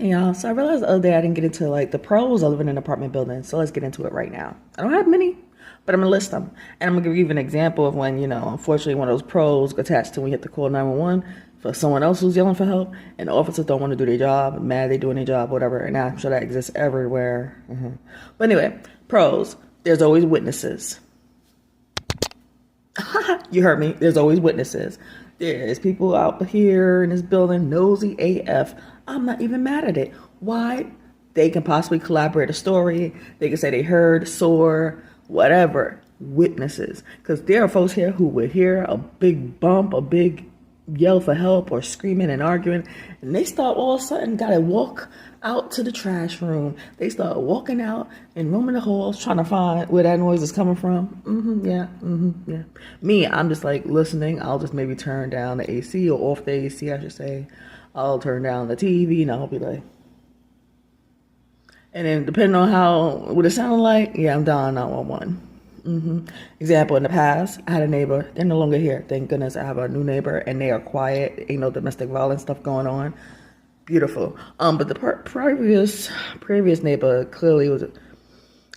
Hey y'all, so I realized the other day I didn't get into like the pros of living in an apartment building, so let's get into it right now. I don't have many, but I'm gonna list them. And I'm gonna give you an example of when, unfortunately one of those pros attached to when you have to call 911 for someone else who's yelling for help, and the officers don't want to do their job, mad they doing their job, whatever, and I'm sure that exists everywhere. But anyway, pros, there's always witnesses. You heard me. There's always witnesses. There's people out here in this building, nosy AF. I'm not even mad at it. Why? They can possibly collaborate a story. They can say they heard, saw, whatever. Witnesses. Because there are folks here who would hear a big bump, a big yell for help or screaming and arguing, and they start all of a sudden gotta walk out to the trash room. They start walking out and roaming the halls trying to find where that noise is coming from. Yeah. Me, I'm just like listening. I'll just maybe turn down the AC or off the AC, I should say. I'll turn down the TV and I'll be like, and then depending on what it sounded like, yeah, I'm dialing 911. Example, in the past, I had a neighbor. They're no longer here. Thank goodness I have a new neighbor, and they are quiet. Ain't no domestic violence stuff going on. Beautiful. But the previous neighbor clearly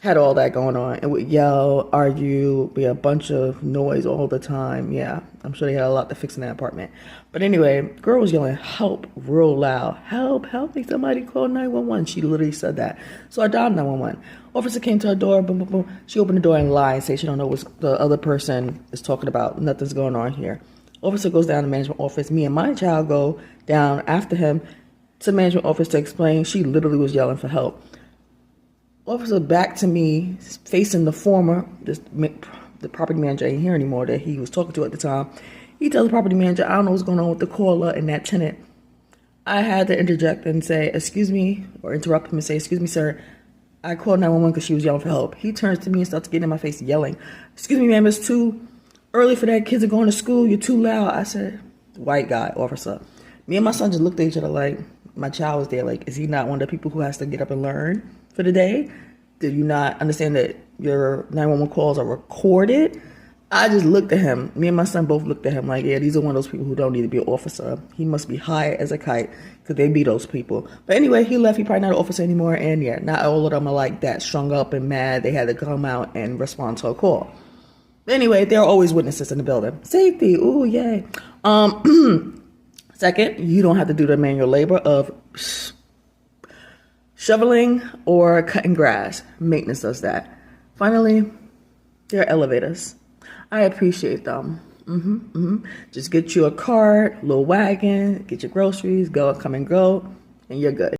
had all that going on and would yell, argue, be a bunch of noise all the time. Yeah, I'm sure they had a lot to fix in that apartment. But anyway, girl was yelling, help, real loud. Help me, somebody call 911. She literally said that. So I dialed 911. Officer came to her door, boom, boom, boom. She opened the door and lied and said she don't know what the other person is talking about. Nothing's going on here. Officer goes down to management office. Me and my child go down after him to management office to explain. She literally was yelling for help. Officer back to me, facing the property manager ain't here anymore that he was talking to at the time. He tells the property manager, I don't know what's going on with the caller and that tenant. I had to interject and say, excuse me, or interrupt him and say, excuse me, sir. I called 911 because she was yelling for help. He turns to me and starts getting in my face yelling, excuse me, ma'am, it's too early for that. Kids are going to school. You're too loud. I said, white guy, officer. Me and my son just looked at each other like, my child was there. Like, is he not one of the people who has to get up and learn for the day? Do you not understand that your 911 calls are recorded? I just looked at him. Me and my son both looked at him like, yeah, these are one of those people who don't need to be an officer. He must be high as a kite because they be those people. But anyway, he left. He probably not an officer anymore. And yeah, not all of them are like that, strung up and mad. They had to come out and respond to a call. Anyway, there are always witnesses in the building. Safety. Ooh, yay. Second, you don't have to do the manual labor of shoveling or cutting grass. Maintenance does that. Finally, there are elevators. I appreciate them. Just get you a cart, little wagon, get your groceries, come and go, and you're good.